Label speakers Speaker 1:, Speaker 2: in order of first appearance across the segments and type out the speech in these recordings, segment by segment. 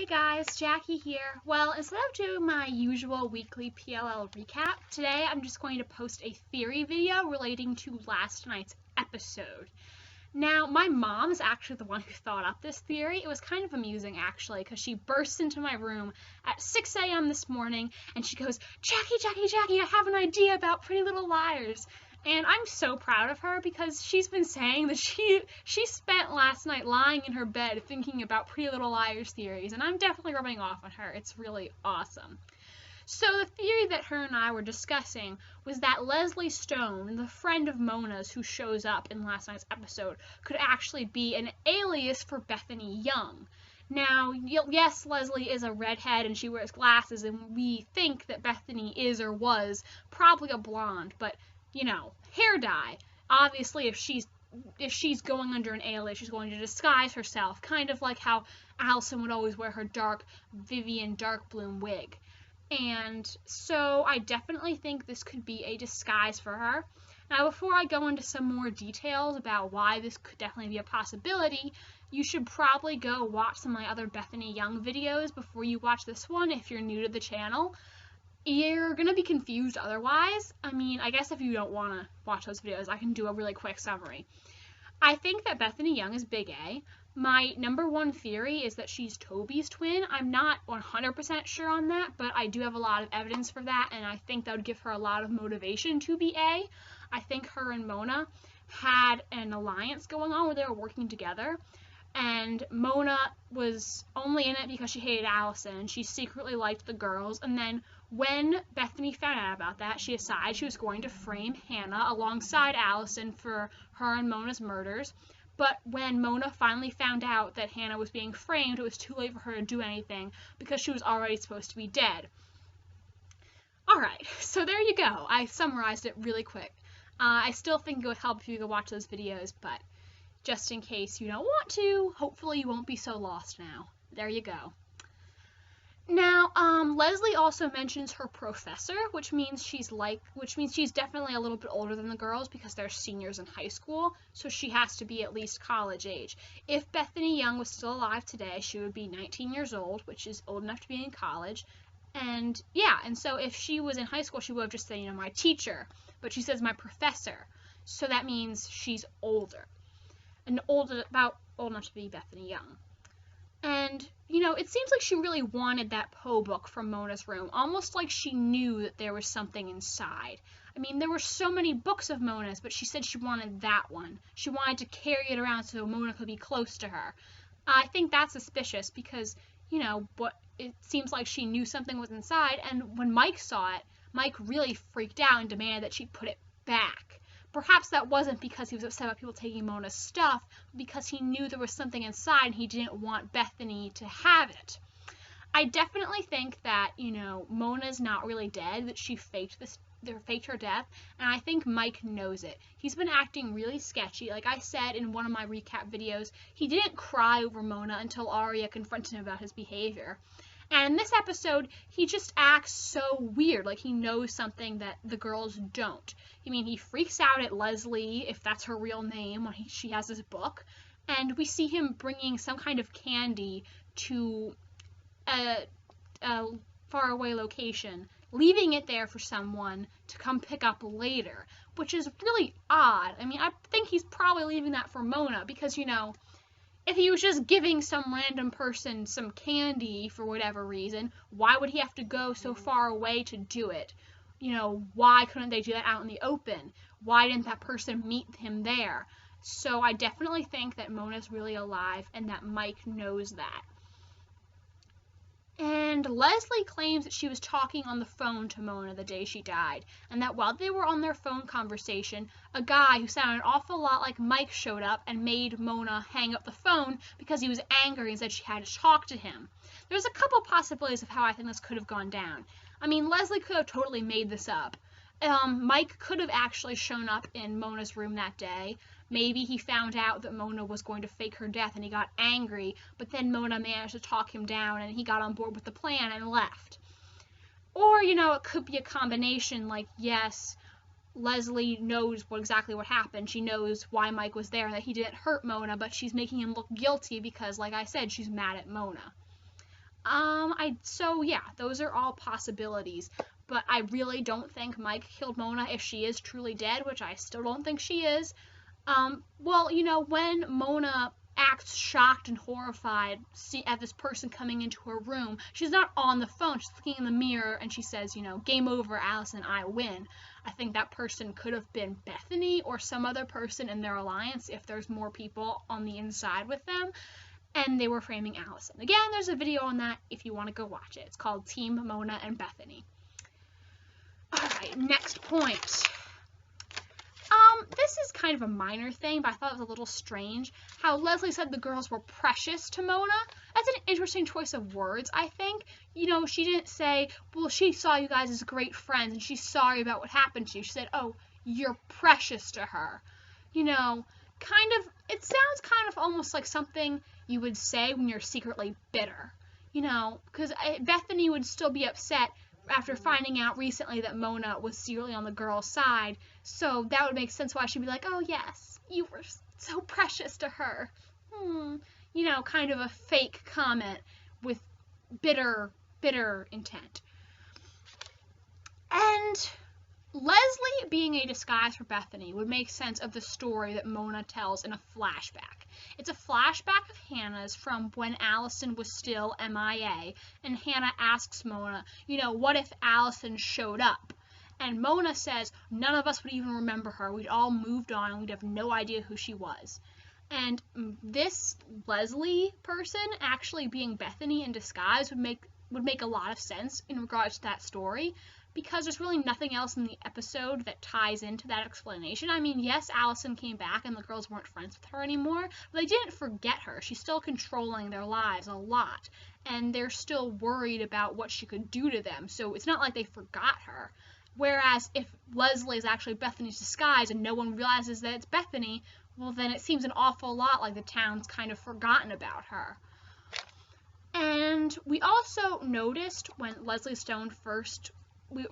Speaker 1: guys, Jackie here. Well, instead of doing my usual weekly PLL recap, today I'm just going to post a theory video relating to last night's episode. Now, my mom is actually the one who thought up this theory. It was kind of amusing, actually, because she burst into my room at 6 a.m. this morning, and she goes, Jackie, I have an idea about Pretty Little Liars. And I'm so proud of her because she's been saying that she spent last night lying in her bed thinking about Pretty Little Liars theories, and I'm definitely rubbing off on her. It's really awesome. So the theory that her and I were discussing was that Lesli Stone, the friend of Mona's who shows up in last night's episode, could actually be an alias for Bethany Young. Now, yes, Lesli is a redhead and she wears glasses, and we think that Bethany is or was probably a blonde, but you know, hair dye. Obviously, if she's going under an alias, she's going to disguise herself, kind of like how Allison would always wear her dark Vivian dark bloom wig. And so I definitely think this could be a disguise for her. Now, before I go into some more details about why this could definitely be a possibility, you should probably go watch some of my other Bethany Young videos before you watch this one if you're new to the channel. You're going to be confused otherwise. I mean, I guess if you don't want to watch those videos, I can do a really quick summary. I think that Bethany Young is Big A. My number one theory is that she's Toby's twin. I'm not 100% sure on that, but I do have a lot of evidence for that, and I think that would give her a lot of motivation to be A. I think her and Mona had an alliance going on where they were working together, and Mona was only in it because she hated Allison, and she secretly liked the girls, and then when Bethany found out about that, she decided she was going to frame Hannah alongside Allison for her and Mona's murders. But when Mona finally found out that Hannah was being framed, it was too late for her to do anything because she was already supposed to be dead. Alright, so there you go. I summarized it really quick. I still think it would help if you could watch those videos, but just in case you don't want to, hopefully you won't be so lost now. There you go. Now, Lesli also mentions her professor, which means she's definitely a little bit older than the girls because they're seniors in high school, so she has to be at least college age. If Bethany Young was still alive today, she would be 19 years old, which is old enough to be in college. And yeah, and so if she was in high school, she would have just said, you know, my teacher, but she says my professor, so that means she's older, and about old enough to be Bethany Young. And, you know, it seems like she really wanted that Poe book from Mona's room, almost like she knew that there was something inside. I mean, there were so many books of Mona's, but she said she wanted that one. She wanted to carry it around so Mona could be close to her. I think that's suspicious because, you know, but it seems like she knew something was inside, and when Mike saw it, Mike really freaked out and demanded that she put it back. Perhaps that wasn't because he was upset about people taking Mona's stuff, but because he knew there was something inside and he didn't want Bethany to have it. I definitely think that, you know, Mona's not really dead, that she faked her death, and I think Mike knows it. He's been acting really sketchy. Like I said in one of my recap videos, he didn't cry over Mona until Arya confronted him about his behavior. And in this episode, he just acts so weird, like he knows something that the girls don't. I mean, he freaks out at Lesli, if that's her real name, when she has this book, and we see him bringing some kind of candy to a faraway location, leaving it there for someone to come pick up later, which is really odd. I mean, I think he's probably leaving that for Mona, because, you know, if he was just giving some random person some candy for whatever reason, why would he have to go so far away to do it? You know, why couldn't they do that out in the open? Why didn't that person meet him there? So I definitely think that Mona's really alive and that Mike knows that. And Lesli claims that she was talking on the phone to Mona the day she died, and that while they were on their phone conversation, a guy who sounded an awful lot like Mike showed up and made Mona hang up the phone because he was angry and said she had to talk to him. There's a couple possibilities of how I think this could have gone down. I mean, Lesli could have totally made this up. Mike could have actually shown up in Mona's room that day. Maybe he found out that Mona was going to fake her death and he got angry, but then Mona managed to talk him down and he got on board with the plan and left. Or, you know, it could be a combination, like, yes, Lesli knows exactly what happened. She knows why Mike was there, that he didn't hurt Mona, but she's making him look guilty because, like I said, she's mad at Mona. So yeah, those are all possibilities. But I really don't think Mike killed Mona if she is truly dead, which I still don't think she is. Well, when Mona acts shocked and horrified at this person coming into her room, she's not on the phone, she's looking in the mirror and she says, game over, Allison, I win. I think that person could have been Bethany or some other person in their alliance if there's more people on the inside with them, and they were framing Allison. Again, there's a video on that if you want to go watch it. It's called Team Mona and Bethany. Alright, next point. This is kind of a minor thing, but I thought it was a little strange how Lesli said the girls were precious to Mona. That's an interesting choice of words, I think. She didn't say, well, she saw you guys as great friends and she's sorry about what happened to you. She said, oh, you're precious to her. It sounds kind of almost like something you would say when you're secretly bitter. Because Bethany would still be upset after finding out recently that Mona was secretly on the girl's side, so that would make sense why she'd be like, oh yes, you were so precious to her. Kind of a fake comment with bitter intent. And Lesli being a disguise for Bethany would make sense of the story that Mona tells in a flashback. It's a flashback of Hannah's from when Allison was still MIA, and Hannah asks Mona, what if Allison showed up? And Mona says, none of us would even remember her. We'd all moved on and we'd have no idea who she was. And this Lesli person actually being Bethany in disguise would make a lot of sense in regards to that story, because there's really nothing else in the episode that ties into that explanation. I mean, yes, Allison came back and the girls weren't friends with her anymore, but they didn't forget her. She's still controlling their lives a lot, and they're still worried about what she could do to them, so it's not like they forgot her. Whereas if Lesli is actually Bethany's disguise and no one realizes that it's Bethany, well, then it seems an awful lot like the town's kind of forgotten about her. And we also noticed when Lesli Stone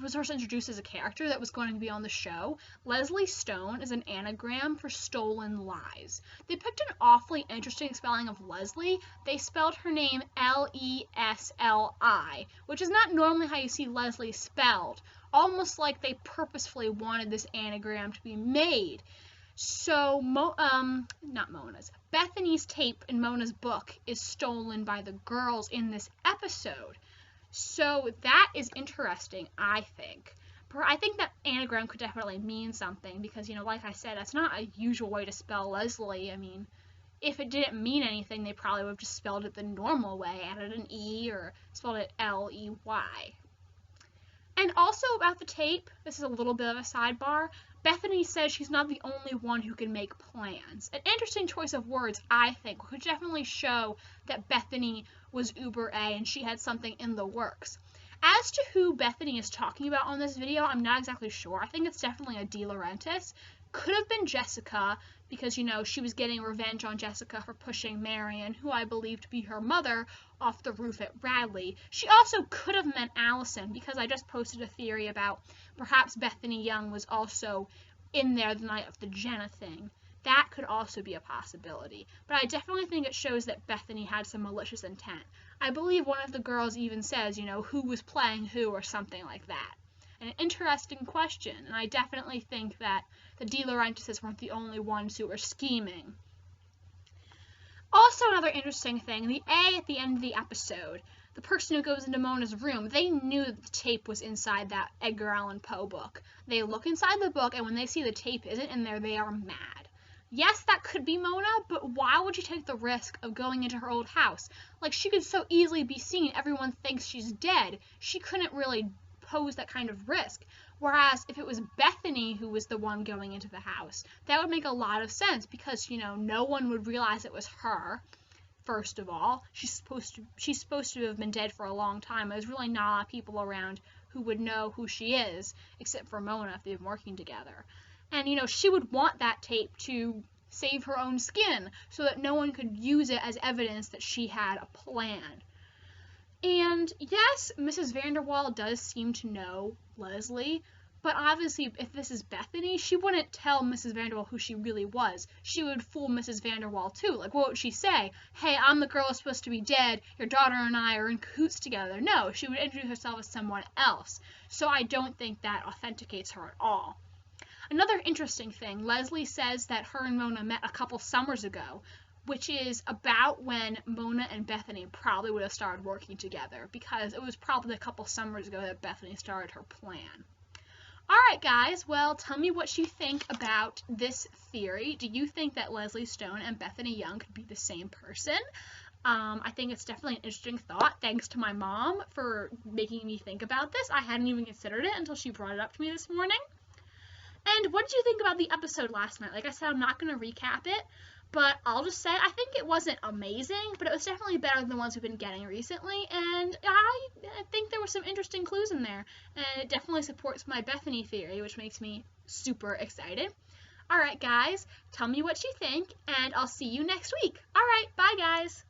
Speaker 1: was first introduced as a character that was going to be on the show, Lesli Stone is an anagram for stolen lies. They picked an awfully interesting spelling of Lesli. They spelled her name Lesli, which is not normally how you see Leslie spelled, almost like they purposefully wanted this anagram to be made. So, not Mona's, Bethany's tape in Mona's book is stolen by the girls in this episode. So that is interesting, I think. I think that anagram could definitely mean something because, like I said, that's not a usual way to spell Leslie. I mean, if it didn't mean anything, they probably would have just spelled it the normal way, added an E or spelled it Ley. And also about the tape, this is a little bit of a sidebar, Bethany says she's not the only one who can make plans. An interesting choice of words, I think, could definitely show that Bethany was Uber A and she had something in the works. As to who Bethany is talking about on this video, I'm not exactly sure. I think it's definitely a De Laurentiis. Could have been Jessica, because, she was getting revenge on Jessica for pushing Marion, who I believe to be her mother, off the roof at Radley. She also could have meant Allison, because I just posted a theory about perhaps Bethany Young was also in there the night of the Jenna thing. That could also be a possibility. But I definitely think it shows that Bethany had some malicious intent. I believe one of the girls even says, who was playing who or something like that. An interesting question, and I definitely think that the De Laurentiis weren't the only ones who were scheming. Also, another interesting thing, the A at the end of the episode, the person who goes into Mona's room, they knew that the tape was inside that Edgar Allan Poe book. They look inside the book, and when they see the tape isn't in there, they are mad. Yes, that could be Mona, but why would you take the risk of going into her old house? Like, she could so easily be seen, everyone thinks she's dead. She couldn't really pose that kind of risk. Whereas if it was Bethany who was the one going into the house, that would make a lot of sense because, no one would realize it was her. First of all, she's supposed to have been dead for a long time. There's really not a lot of people around who would know who she is, except for Mona if they've been working together. And, she would want that tape to save her own skin so that no one could use it as evidence that she had a plan. And yes, Mrs. Vanderwaal does seem to know Lesli, But obviously, if this is Bethany, she wouldn't tell Mrs. Vanderwall who she really was. She would fool Mrs. Vanderwall too. Like, what would she say? Hey, I'm the girl who's supposed to be dead. Your daughter and I are in cahoots together. No, she would introduce herself as someone else. So I don't think that authenticates her at all. Another interesting thing, Lesli says that her and Mona met a couple summers ago, which is about when Mona and Bethany probably would have started working together, because it was probably a couple summers ago that Bethany started her plan. Alright guys, well, tell me what you think about this theory. Do you think that Lesli Stone and Bethany Young could be the same person? I think it's definitely an interesting thought. Thanks to my mom for making me think about this. I hadn't even considered it until she brought it up to me this morning. And what did you think about the episode last night? Like I said, I'm not going to recap it, but I'll just say I think it wasn't amazing, but it was definitely better than the ones we've been getting recently, and I think there were some interesting clues in there, and it definitely supports my Bethany theory, which makes me super excited. Alright guys, tell me what you think, and I'll see you next week. Alright, bye guys!